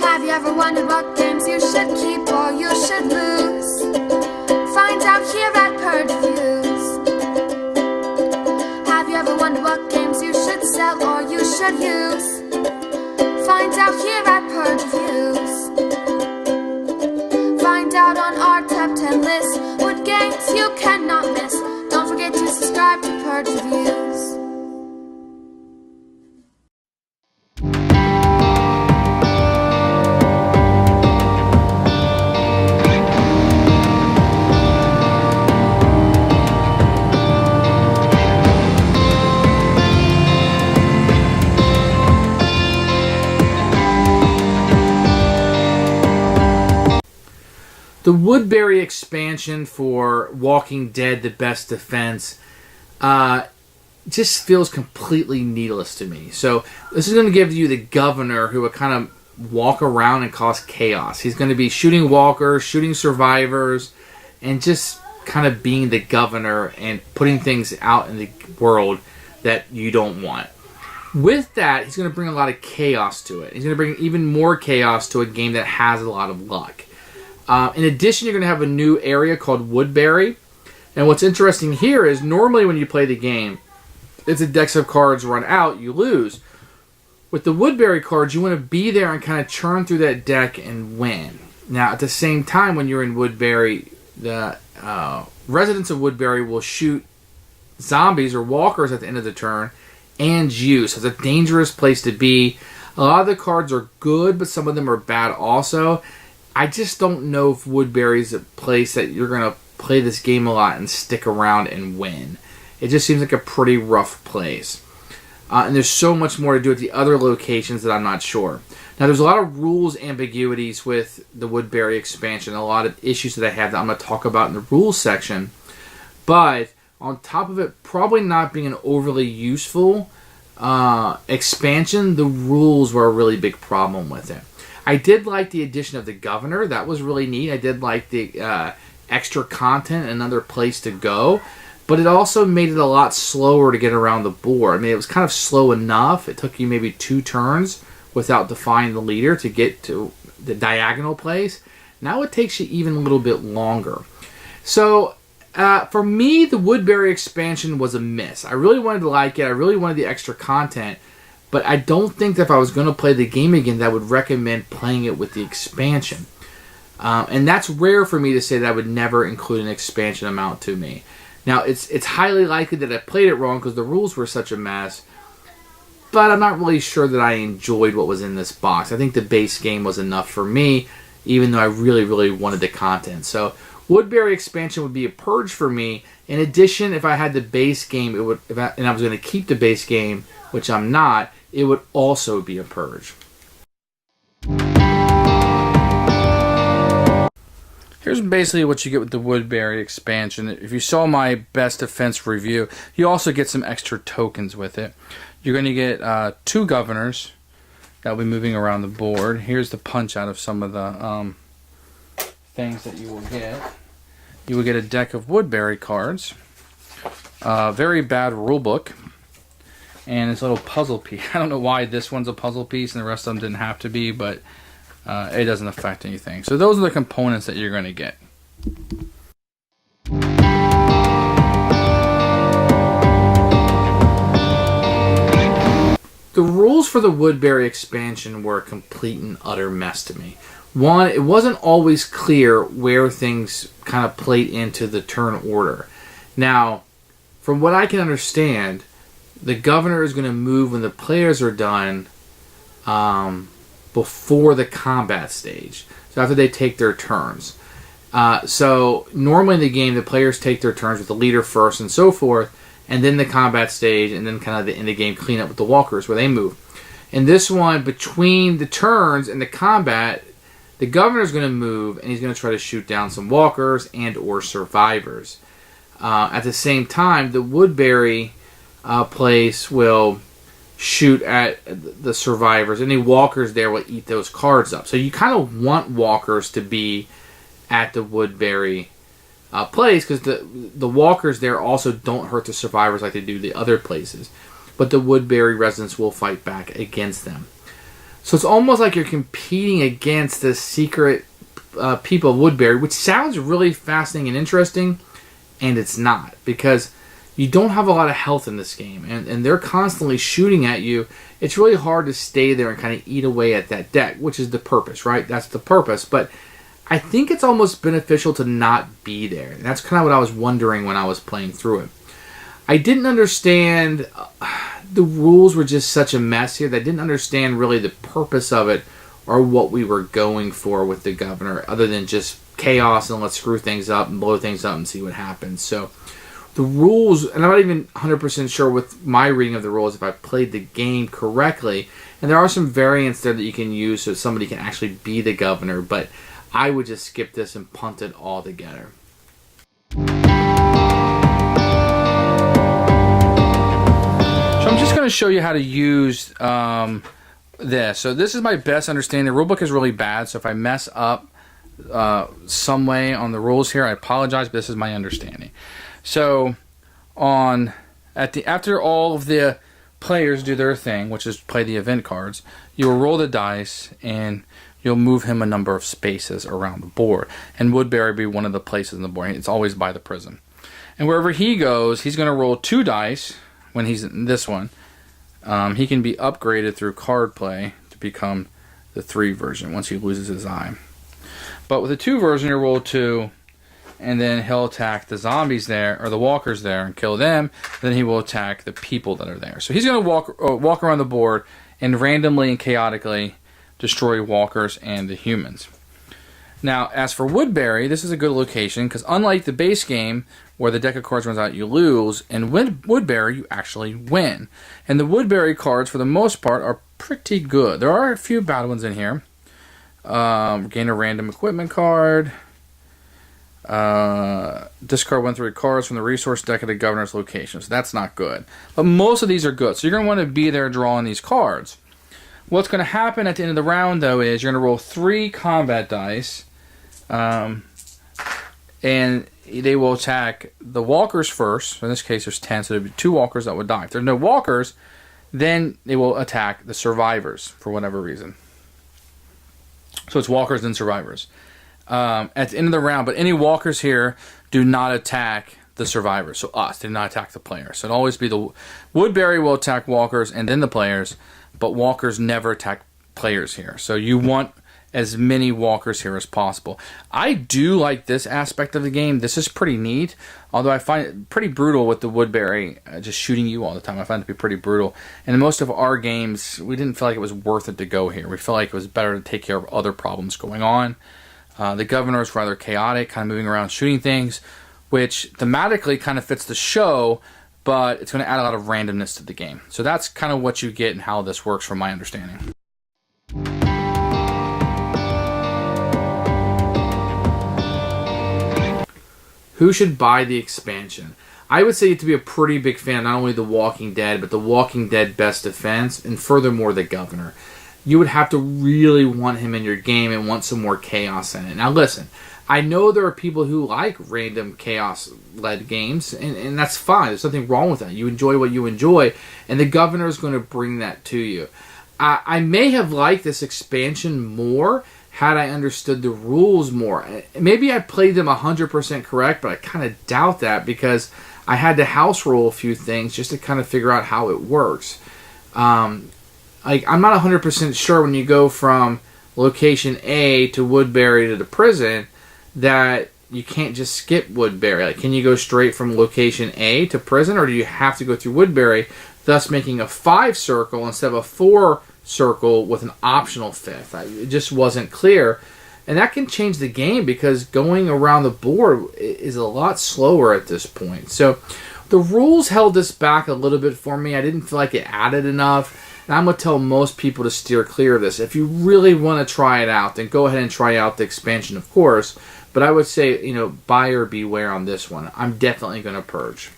Have you ever wondered what games you should keep or you should lose? Find out here at Purge Reviews. Have you ever wondered what games you should sell or you should use? Find out here at Purge Reviews. Find out on our top 10 list what games you cannot miss. Don't forget to subscribe to Purge Reviews. The Woodbury expansion for Walking Dead: The Best Defense just feels completely needless to me. So this is going to give you the governor who would kind of walk around and cause chaos. He's going to be shooting walkers, shooting survivors, and just kind of being the governor and putting things out in the world that you don't want. With that, he's going to bring a lot of chaos to it. He's going to bring even more chaos to a game that has a lot of luck. In addition, you're going to have a new area called Woodbury. And what's interesting here is normally when you play the game, if the decks of cards run out, you lose. With the Woodbury cards, you want to be there and kind of churn through that deck and win. Now, at the same time, when you're in Woodbury, the residents of Woodbury will shoot zombies or walkers at the end of the turn and you. So it's a dangerous place to be. A lot of the cards are good, but some of them are bad also. I just don't know if Woodbury's a place that you're going to play this game a lot and stick around and win. It just seems like a pretty rough place. And there's so much more to do at the other locations that I'm not sure. Now, there's a lot of rules ambiguities with the Woodbury expansion, a lot of issues that I have that I'm going to talk about in the rules section. But on top of it, probably not being an overly useful expansion, the rules were a really big problem with it. I did like the addition of the governor. That was really neat. I did like the extra content, another place to go. But it also made it a lot slower to get around the board. I mean, it was kind of slow enough. It took you maybe 2 turns without defining the leader to get to the diagonal place. Now it takes you even a little bit longer. So, for me, the Woodbury expansion was a miss. I really wanted to like it. I really wanted the extra content. But I don't think that if I was going to play the game again, that I would recommend playing it with the expansion. And that's rare for me to say that I would never include an expansion amount to me. Now, it's highly likely that I played it wrong because the rules were such a mess. But I'm not really sure that I enjoyed what was in this box. I think the base game was enough for me, even though I really, really wanted the content. So, Woodbury expansion would be a purge for me. In addition, if I had the base game, and I was going to keep the base game, which I'm not, it would also be a purge. Here's basically what you get with the Woodbury expansion. If you saw my best defense review, you also get some extra tokens with it. You're going to get 2 governors that will be moving around the board. Here's the punch out of some of the things that you will get. You will get a deck of Woodbury cards, very bad rule book, and this little puzzle piece. I don't know why this one's a puzzle piece and the rest of them didn't have to be, but it doesn't affect anything. So those are the components that you're going to get. The rules for the Woodbury expansion were a complete and utter mess to me. One, it wasn't always clear where things kind of played into the turn order. Now, from what I can understand, the governor is going to move when the players are done before the combat stage. So after they take their turns. So normally in the game, the players take their turns with the leader first and so forth, and then the combat stage, and then kind of the end of the game cleanup with the walkers where they move. In this one, between the turns and the combat, the governor's going to move, and he's going to try to shoot down some walkers and or survivors. At the same time, the Woodbury place will shoot at the survivors. Any walkers there will eat those cards up. So you kind of want walkers to be at the Woodbury place, because the walkers there also don't hurt the survivors like they do the other places. But the Woodbury residents will fight back against them. So it's almost like you're competing against the secret people of Woodbury, which sounds really fascinating and interesting, and it's not, because you don't have a lot of health in this game, and they're constantly shooting at you. It's really hard to stay there and kind of eat away at that deck, which is the purpose, right? That's the purpose. But I think it's almost beneficial to not be there. And that's kind of what I was wondering when I was playing through it. I didn't understand, the rules were just such a mess here that I didn't understand really the purpose of it or what we were going for with the governor, other than just chaos and let's screw things up and blow things up and see what happens. So the rules, and I'm not even 100% sure with my reading of the rules if I played the game correctly, and there are some variants there that you can use so somebody can actually be the governor, but I would just skip this and punt it all together. So I'm just going to show you how to use this. So this is my best understanding. The rulebook is really bad, so if I mess up some way on the rules here, I apologize, but this is my understanding. So after all of the players do their thing, which is play the event cards, you will roll the dice and you'll move him a number of spaces around the board. And Woodbury will be one of the places in the board. It's always by the prison. And wherever he goes, he's going to roll 2 dice when he's in this one. He can be upgraded through card play to become the 3 version once he loses his eye. But with the 2 version, you roll 2, and then he'll attack the zombies there, or the walkers there, and kill them. Then he will attack the people that are there. So he's going to walk around the board and randomly and chaotically destroy walkers and the humans. Now, as for Woodbury, this is a good location, because unlike the base game, where the deck of cards runs out, you lose, in Woodbury, you actually win. And the Woodbury cards, for the most part, are pretty good. There are a few bad ones in here. Gain a random equipment card. Discard 1/3 cards from the resource deck at the governor's location. So that's not good. But most of these are good. So you're going to want to be there drawing these cards. What's going to happen at the end of the round, though, is you're going to roll 3 combat dice. And they will attack the walkers first. So in this case, there's 10, so there'll be 2 walkers that would die. If there's no walkers, then they will attack the survivors for whatever reason. So it's walkers and survivors. At the end of the round, but any walkers here do not attack the survivors. So us, do not attack the players. So it'll always be the Woodbury will attack walkers and then the players, but walkers never attack players here. So you want as many walkers here as possible. I do like this aspect of the game. This is pretty neat, although I find it pretty brutal with the Woodbury just shooting you all the time. I find it to be pretty brutal. And in most of our games, we didn't feel like it was worth it to go here. We felt like it was better to take care of other problems going on. The governor is rather chaotic, kind of moving around shooting things, which thematically kind of fits the show, but it's going to add a lot of randomness to the game. So that's kind of what you get and how this works from my understanding. Who should buy the expansion? I would say you have to be a pretty big fan of not only The Walking Dead, but The Walking Dead Best Defense, and furthermore, the governor. You would have to really want him in your game and want some more chaos in it. Now listen, I know there are people who like random chaos-led games, and that's fine. There's nothing wrong with that. You enjoy what you enjoy, and the governor is going to bring that to you. I may have liked this expansion more had I understood the rules more. Maybe I played them 100% correct, but I kind of doubt that because I had to house roll a few things just to kind of figure out how it works. I'm not 100% sure when you go from location A to Woodbury to the prison that you can't just skip Woodbury. Like, can you go straight from location A to prison, or do you have to go through Woodbury, thus making a 5 circle instead of a 4 circle with an optional 5th? It just wasn't clear. And that can change the game because going around the board is a lot slower at this point. So the rules held this back a little bit for me. I didn't feel like it added enough. And I'm going to tell most people to steer clear of this. If you really want to try it out, then go ahead and try out the expansion, of course. But I would say, buyer beware on this one. I'm definitely going to purge.